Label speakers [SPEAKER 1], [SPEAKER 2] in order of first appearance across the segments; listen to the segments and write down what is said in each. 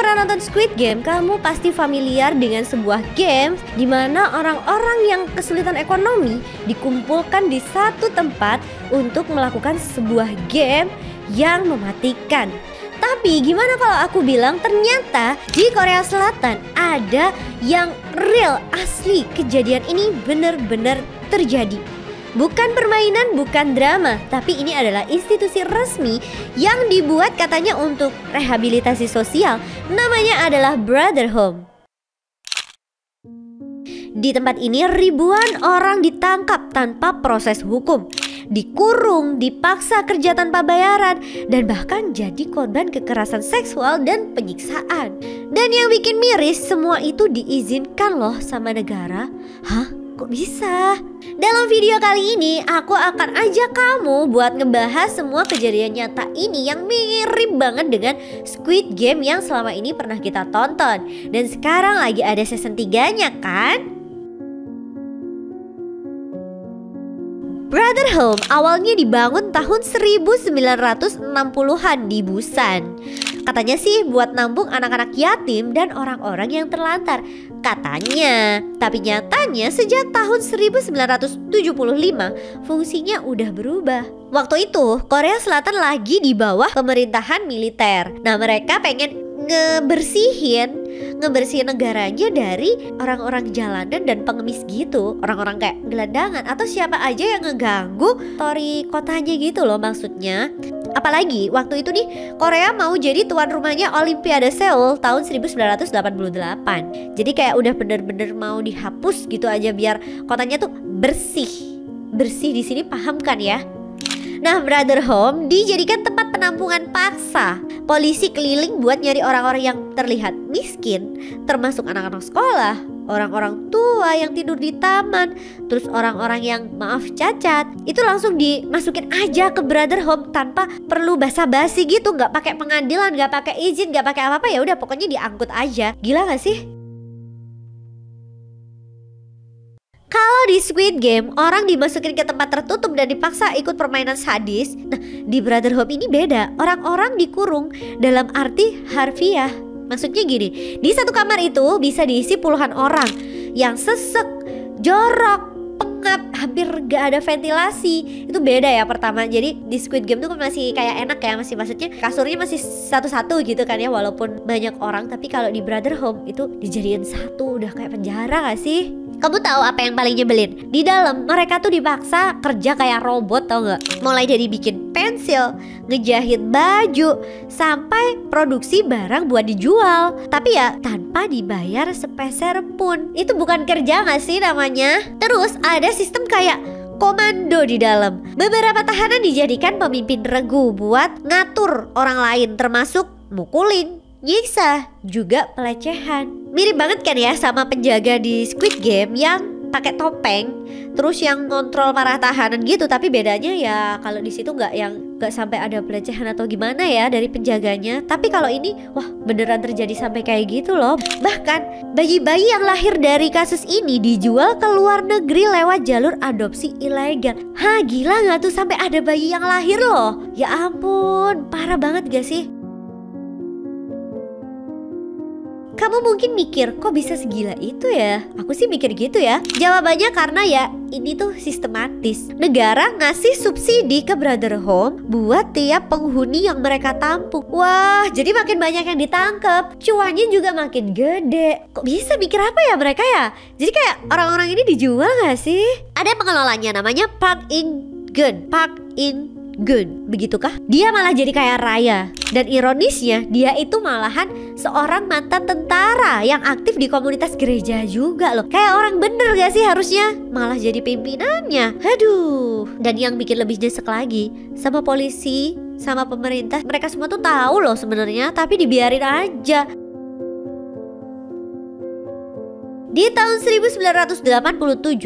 [SPEAKER 1] pernah nonton Squid Game, kamu pasti familiar dengan sebuah game di mana orang-orang yang kesulitan ekonomi dikumpulkan di satu tempat untuk melakukan sebuah game yang mematikan. Tapi gimana kalau aku bilang ternyata di Korea Selatan ada yang real, asli, kejadian ini benar-benar terjadi. Bukan permainan, bukan drama, tapi ini adalah institusi resmi yang dibuat katanya untuk rehabilitasi sosial. Namanya adalah Brother Home. Di tempat ini ribuan orang ditangkap tanpa proses hukum, dikurung, dipaksa kerja tanpa bayaran, dan bahkan jadi korban kekerasan seksual dan penyiksaan. Dan yang bikin miris, semua itu diizinkan loh sama negara. Hah? Kok bisa? Dalam video kali ini aku akan ajak kamu buat ngebahas semua kejadian nyata ini yang mirip banget dengan Squid Game yang selama ini pernah kita tonton. Dan sekarang lagi ada season 3-nya kan? Brother Home awalnya dibangun tahun 1960-an di Busan. Katanya sih buat nampung anak-anak yatim dan orang-orang yang terlantar. Katanya, tapi nyatanya sejak tahun 1975 fungsinya udah berubah. Waktu itu Korea Selatan lagi di bawah pemerintahan militer. Nah mereka pengen ngebersihin negaranya dari orang-orang jalanan dan pengemis gitu. Orang-orang kayak gelandangan atau siapa aja yang ngeganggu tori kotanya gitu loh maksudnya. Apalagi waktu itu nih Korea mau jadi tuan rumahnya Olimpiade Seoul tahun 1988. Jadi kayak udah bener-bener mau dihapus gitu aja biar kotanya tuh bersih. Bersih di sini paham kan ya? Nah, Brother Home dijadikan tempat penampungan paksa. Polisi keliling buat nyari orang-orang yang terlihat miskin, termasuk anak-anak sekolah, orang-orang tua yang tidur di taman, terus orang-orang yang maaf cacat. Itu langsung dimasukin aja ke Brother Home tanpa perlu basa-basi gitu, nggak pakai pengadilan, nggak pakai izin, nggak pakai apa-apa, ya udah pokoknya diangkut aja. Gila nggak sih? Kalau di Squid Game, orang dimasukin ke tempat tertutup dan dipaksa ikut permainan sadis. Nah, di Brother Home ini beda. Orang-orang dikurung dalam arti harfiah. Maksudnya gini, di satu kamar itu bisa diisi puluhan orang yang sesek, jorok, pengap, hampir gak ada ventilasi. Itu beda ya pertama. Jadi di Squid Game tuh masih kayak enak ya, masih maksudnya kasurnya masih satu-satu gitu kan ya, walaupun banyak orang. Tapi kalau di Brother Home itu dijadiin satu, udah kayak penjara gak sih? Kamu tahu apa yang paling nyebelin? Di dalam mereka tuh dipaksa kerja kayak robot, tau gak? Mulai dari bikin pensil, ngejahit baju, sampai produksi barang buat dijual. Tapi ya tanpa dibayar sepeser pun. Itu bukan kerja gak sih namanya? Terus ada sistem kayak komando di dalam. Beberapa tahanan dijadikan pemimpin regu buat ngatur orang lain, termasuk mukulin, nyiksa, juga pelecehan. Mirip banget kan ya sama penjaga di Squid Game yang pakai topeng, terus yang ngontrol para tahanan gitu. Tapi bedanya ya kalau di situ nggak sampai ada pelecehan atau gimana ya dari penjaganya. Tapi kalau ini wah beneran terjadi sampai kayak gitu loh. Bahkan bayi-bayi yang lahir dari kasus ini dijual ke luar negeri lewat jalur adopsi ilegal. Hah, gila nggak tuh sampai ada bayi yang lahir loh? Ya ampun, parah banget gak sih? Kamu mungkin mikir, kok bisa segila itu ya? Aku sih mikir gitu ya. Jawabannya karena ya ini tuh sistematis. Negara ngasih subsidi ke Brother Home buat tiap penghuni yang mereka tampung. Wah, jadi makin banyak yang ditangkap, cuannya juga makin gede. Kok bisa mikir apa ya mereka ya? Jadi kayak orang-orang ini dijual gak sih? Ada pengelolanya namanya Park In-gun. Park In-gun, begitukah? Dia malah jadi kaya raya. Dan ironisnya dia itu malahan seorang mantan tentara yang aktif di komunitas gereja juga loh. Kayak orang bener gak sih harusnya? Malah jadi pimpinannya. Aduh. Dan yang bikin lebih nyesek lagi, sama polisi, sama pemerintah, mereka semua tuh tahu loh sebenarnya, tapi dibiarin aja. Di tahun 1987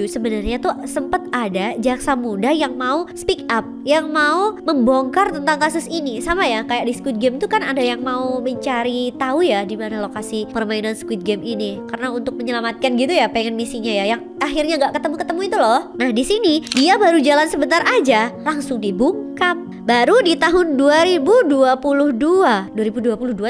[SPEAKER 1] sebenarnya tuh sempat ada jaksa muda yang mau speak up, yang mau membongkar tentang kasus ini. Sama ya kayak di Squid Game tuh kan ada yang mau mencari tahu ya di mana lokasi permainan Squid Game ini, karena untuk menyelamatkan gitu ya, pengen misinya ya, yang akhirnya nggak ketemu itu loh. Nah di sini dia baru jalan sebentar aja langsung dibungkam. Baru di tahun 2022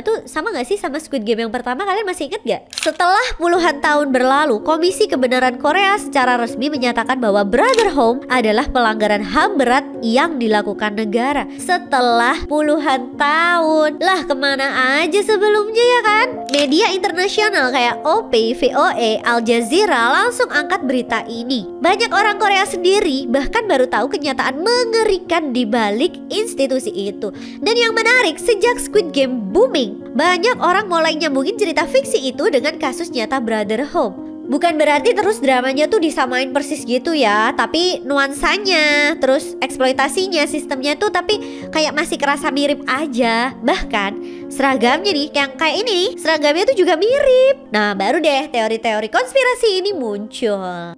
[SPEAKER 1] tuh sama gak sih sama Squid Game yang pertama, kalian masih inget gak? Setelah puluhan tahun berlalu, Komisi Kebenaran Korea secara resmi menyatakan bahwa Brother Home adalah pelanggaran HAM berat yang dilakukan negara. Setelah puluhan tahun, lah kemana aja sebelumnya ya kan? Media internasional kayak OP, VOA, Al Jazeera langsung angkat berita ini. Banyak orang Korea sendiri bahkan baru tahu kenyataan mengerikan di balik institusi itu. Dan yang menarik, sejak Squid Game booming, banyak orang mulai nyambungin cerita fiksi itu dengan kasus nyata Brother Home. Bukan berarti terus dramanya tuh disamain persis gitu ya, tapi nuansanya, terus eksploitasinya, sistemnya tuh tapi kayak masih kerasa mirip aja. Bahkan seragamnya nih, yang kayak ini nih, seragamnya tuh juga mirip. Nah baru deh teori-teori konspirasi ini muncul.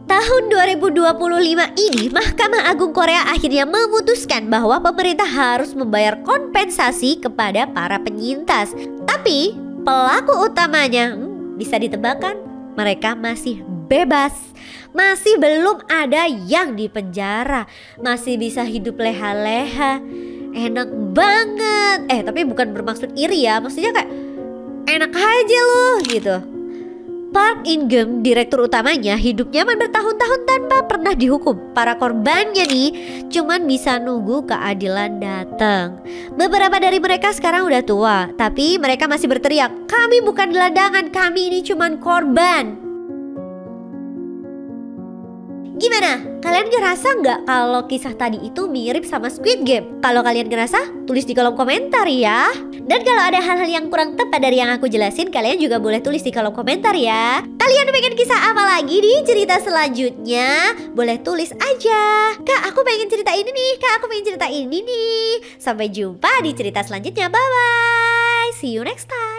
[SPEAKER 1] Tahun 2025 ini, Mahkamah Agung Korea akhirnya memutuskan bahwa pemerintah harus membayar kompensasi kepada para penyintas. Tapi pelaku utamanya bisa ditebak kan? Mereka masih bebas. Masih belum ada yang dipenjara. Masih bisa hidup leha-leha. Enak banget. Tapi bukan bermaksud iri ya. Maksudnya kayak enak aja loh gitu. Park In-geum, direktur utamanya, hidup nyaman bertahun-tahun tanpa pernah dihukum. Para korbannya nih cuman bisa nunggu keadilan datang. Beberapa dari mereka sekarang udah tua, tapi mereka masih berteriak, "Kami bukan gelandangan, kami ini cuman korban." Gimana? Kalian ngerasa nggak kalau kisah tadi itu mirip sama Squid Game? Kalau kalian ngerasa, tulis di kolom komentar ya. Dan kalau ada hal-hal yang kurang tepat dari yang aku jelasin, kalian juga boleh tulis di kolom komentar ya. Kalian pengen kisah apa lagi di cerita selanjutnya? Boleh tulis aja. Kak, aku pengen cerita ini nih. Kak, aku pengen cerita ini nih. Sampai jumpa di cerita selanjutnya. Bye-bye. See you next time.